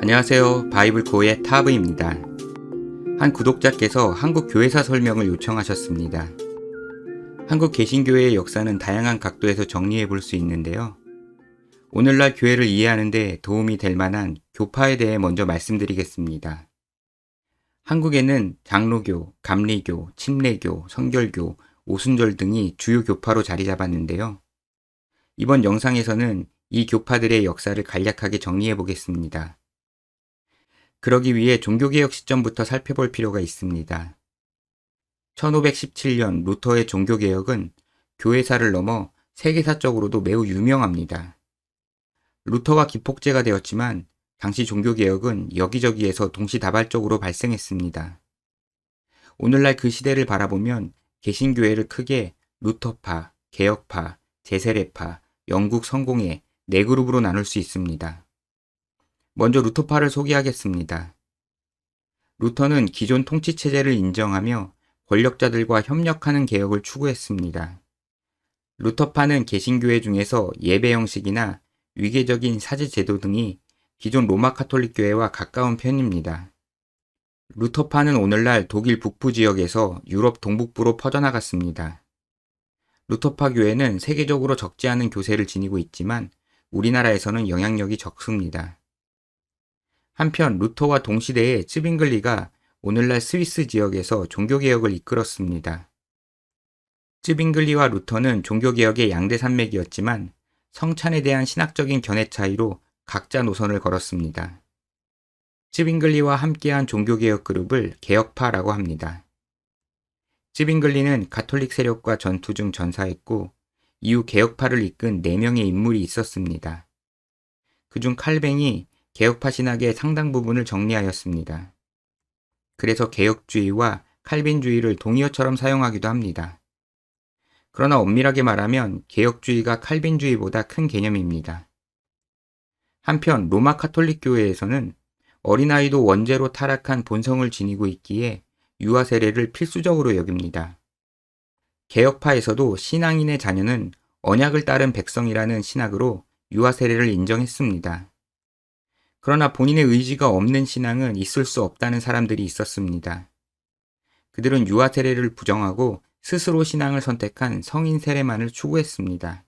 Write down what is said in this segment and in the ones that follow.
안녕하세요. 바이블코의 타브입니다. 한 구독자께서 한국 교회사 설명을 요청하셨습니다. 한국 개신교회의 역사는 다양한 각도에서 정리해 볼 수 있는데요. 오늘날 교회를 이해하는 데 도움이 될 만한 교파에 대해 먼저 말씀드리겠습니다. 한국에는 장로교, 감리교, 침례교, 성결교, 오순절 등이 주요 교파로 자리 잡았는데요. 이번 영상에서는 이 교파들의 역사를 간략하게 정리해 보겠습니다. 그러기 위해 종교개혁 시점부터 살펴볼 필요가 있습니다. 1517년 루터의 종교개혁은 교회사를 넘어 세계사적으로도 매우 유명합니다. 루터가 기폭제가 되었지만 당시 종교개혁은 여기저기에서 동시다발적으로 발생했습니다. 오늘날 그 시대를 바라보면 개신교회를 크게 루터파, 개혁파, 제세례파, 영국 성공회 4그룹으로 나눌 수 있습니다. 먼저 루터파를 소개하겠습니다. 루터는 기존 통치체제를 인정하며 권력자들과 협력하는 개혁을 추구했습니다. 루터파는 개신교회 중에서 예배 형식이나 위계적인 사제 제도 등이 기존 로마 카톨릭 교회와 가까운 편입니다. 루터파는 오늘날 독일 북부 지역에서 유럽 동북부로 퍼져나갔습니다. 루터파 교회는 세계적으로 적지 않은 교세를 지니고 있지만 우리나라에서는 영향력이 적습니다. 한편 루터와 동시대의 쯔빙글리가 오늘날 스위스 지역에서 종교개혁을 이끌었습니다. 쯔빙글리와 루터는 종교개혁의 양대 산맥이었지만 성찬에 대한 신학적인 견해 차이로 각자 노선을 걸었습니다. 쯔빙글리와 함께한 종교개혁 그룹을 개혁파라고 합니다. 쯔빙글리는 가톨릭 세력과 전투 중 전사했고 이후 개혁파를 이끈 4명의 인물이 있었습니다. 그중 칼뱅이 개혁파 신학의 상당 부분을 정리하였습니다. 그래서 개혁주의와 칼빈주의를 동의어처럼 사용하기도 합니다. 그러나 엄밀하게 말하면 개혁주의가 칼빈주의보다 큰 개념입니다. 한편 로마 카톨릭 교회에서는 어린아이도 원죄로 타락한 본성을 지니고 있기에 유아 세례를 필수적으로 여깁니다. 개혁파에서도 신앙인의 자녀는 언약을 따른 백성이라는 신학으로 유아 세례를 인정했습니다. 그러나 본인의 의지가 없는 신앙은 있을 수 없다는 사람들이 있었습니다. 그들은 유아 세례를 부정하고 스스로 신앙을 선택한 성인 세례만을 추구했습니다.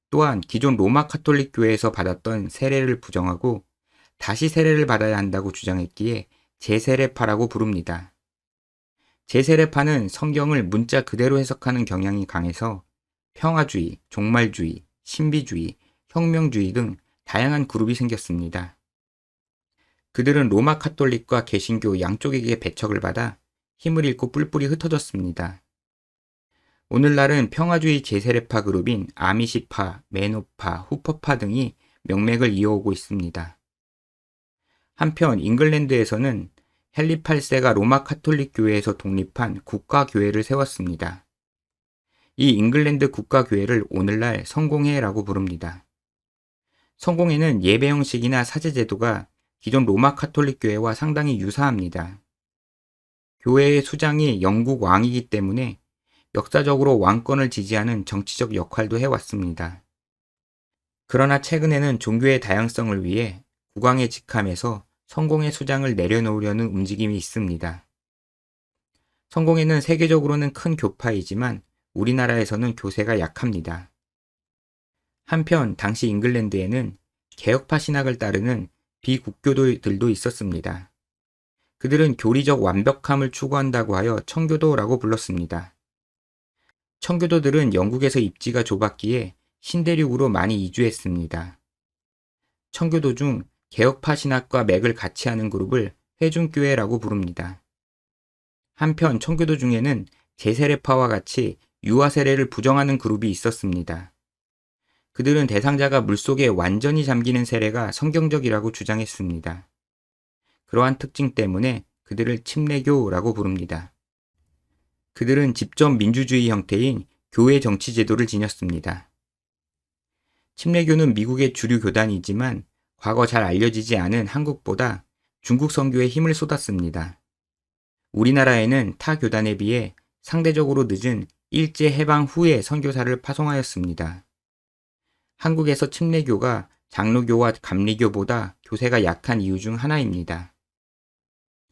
또한 기존 로마 카톨릭 교회에서 받았던 세례를 부정하고 다시 세례를 받아야 한다고 주장했기에 제세례파라고 부릅니다. 제세례파는 성경을 문자 그대로 해석하는 경향이 강해서 평화주의, 종말주의, 신비주의, 혁명주의 등 다양한 그룹이 생겼습니다. 그들은 로마 카톨릭과 개신교 양쪽에게 배척을 받아 힘을 잃고 뿔뿔이 흩어졌습니다. 오늘날은 평화주의 제세례파 그룹인 아미시파, 매노파, 후퍼파 등이 명맥을 이어오고 있습니다. 한편 잉글랜드에서는 헨리 8세가 로마 카톨릭 교회에서 독립한 국가교회를 세웠습니다. 이 잉글랜드 국가교회를 오늘날 성공회라고 부릅니다. 성공회는 예배 형식이나 사제 제도가 기존 로마 카톨릭 교회와 상당히 유사합니다. 교회의 수장이 영국 왕이기 때문에 역사적으로 왕권을 지지하는 정치적 역할도 해왔습니다. 그러나 최근에는 종교의 다양성을 위해 국왕의 직함에서 성공회 수장을 내려놓으려는 움직임이 있습니다. 성공회는 세계적으로는 큰 교파이지만 우리나라에서는 교세가 약합니다. 한편 당시 잉글랜드에는 개혁파 신학을 따르는 비국교도들도 있었습니다. 그들은 교리적 완벽함을 추구한다고 하여 청교도라고 불렀습니다. 청교도들은 영국에서 입지가 좁았기에 신대륙으로 많이 이주했습니다. 청교도 중 개혁파 신학과 맥을 같이 하는 그룹을 회중교회라고 부릅니다. 한편 청교도 중에는 제세례파와 같이 유아 세례를 부정하는 그룹이 있었습니다. 그들은 대상자가 물속에 완전히 잠기는 세례가 성경적이라고 주장했습니다. 그러한 특징 때문에 그들을 침례교라고 부릅니다. 그들은 집권 민주주의 형태인 교회 정치 제도를 지녔습니다. 침례교는 미국의 주류 교단이지만 과거 잘 알려지지 않은 한국보다 중국 선교에 힘을 쏟았습니다. 우리나라에는 타 교단에 비해 상대적으로 늦은 일제 해방 후에 선교사를 파송하였습니다. 한국에서 침례교가 장로교와 감리교보다 교세가 약한 이유 중 하나입니다.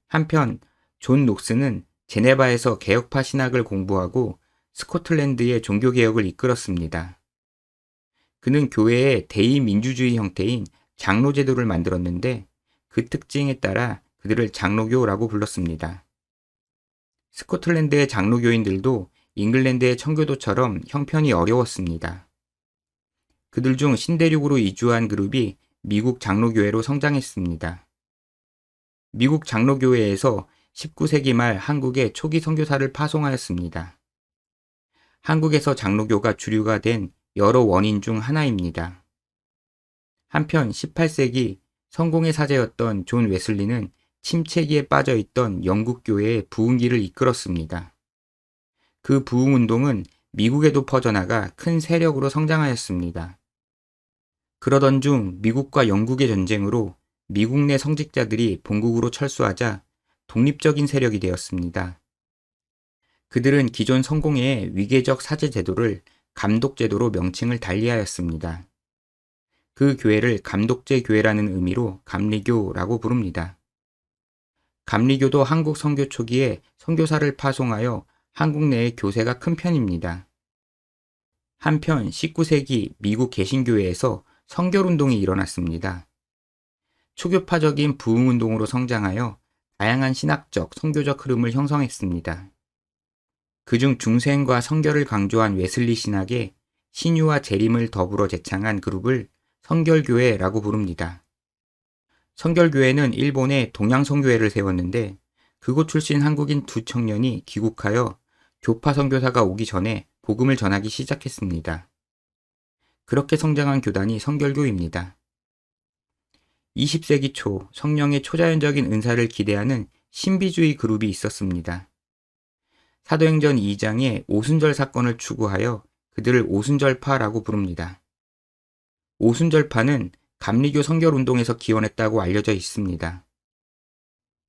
한편 존 녹스는 제네바에서 개혁파 신학을 공부하고 스코틀랜드의 종교개혁을 이끌었습니다. 그는 교회의 대의민주주의 형태인 장로제도를 만들었는데 그 특징에 따라 그들을 장로교라고 불렀습니다. 스코틀랜드의 장로교인들도 잉글랜드의 청교도처럼 형편이 어려웠습니다. 그들 중 신대륙으로 이주한 그룹이 미국 장로교회로 성장했습니다. 미국 장로교회에서 19세기 말 한국에 초기 선교사를 파송하였습니다. 한국에서 장로교가 주류가 된 여러 원인 중 하나입니다. 한편 18세기 성공의 사제였던 존 웨슬리는 침체기에 빠져있던 영국 교회의 부흥기를 이끌었습니다. 그 부흥운동은 미국에도 퍼져나가 큰 세력으로 성장하였습니다. 그러던 중 미국과 영국의 전쟁으로 미국 내 성직자들이 본국으로 철수하자 독립적인 세력이 되었습니다. 그들은 기존 성공회의 위계적 사제 제도를 감독제도로 명칭을 달리하였습니다. 그 교회를 감독제 교회라는 의미로 감리교라고 부릅니다. 감리교도 한국 선교 초기에 선교사를 파송하여 한국 내의 교세가 큰 편입니다. 한편 19세기 미국 개신교회에서 성결운동이 일어났습니다. 초교파적인 부흥운동으로 성장하여 다양한 신학적, 선교적 흐름을 형성했습니다. 그중 중생과 성결을 강조한 웨슬리 신학에 신유와 재림을 더불어 제창한 그룹을 성결교회라고 부릅니다. 성결교회는 일본에 동양선교회를 세웠는데 그곳 출신 한국인 두 청년이 귀국하여 교파 선교사가 오기 전에 복음을 전하기 시작했습니다. 그렇게 성장한 교단이 성결교입니다. 20세기 초 성령의 초자연적인 은사를 기대하는 신비주의 그룹이 있었습니다. 사도행전 2장의 오순절 사건을 추구하여 그들을 오순절파라고 부릅니다. 오순절파는 감리교 성결운동에서 기원했다고 알려져 있습니다.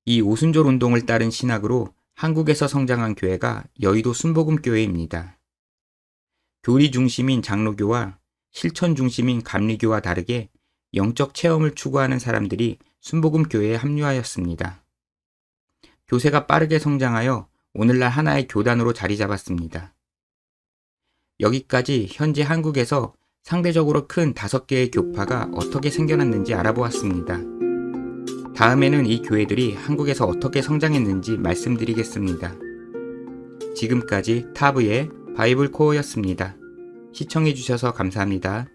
이 오순절 운동을 따른 신학으로 한국에서 성장한 교회가 여의도 순복음교회입니다. 교리 중심인 장로교와 실천 중심인 감리교와 다르게 영적 체험을 추구하는 사람들이 순복음교회에 합류하였습니다. 교세가 빠르게 성장하여 오늘날 하나의 교단으로 자리 잡았습니다. 여기까지 현재 한국에서 상대적으로 큰 5개의 교파가 어떻게 생겨났는지 알아보았습니다. 다음에는 이 교회들이 한국에서 어떻게 성장했는지 말씀드리겠습니다. 지금까지 타브의 바이블 코어였습니다. 시청해주셔서 감사합니다.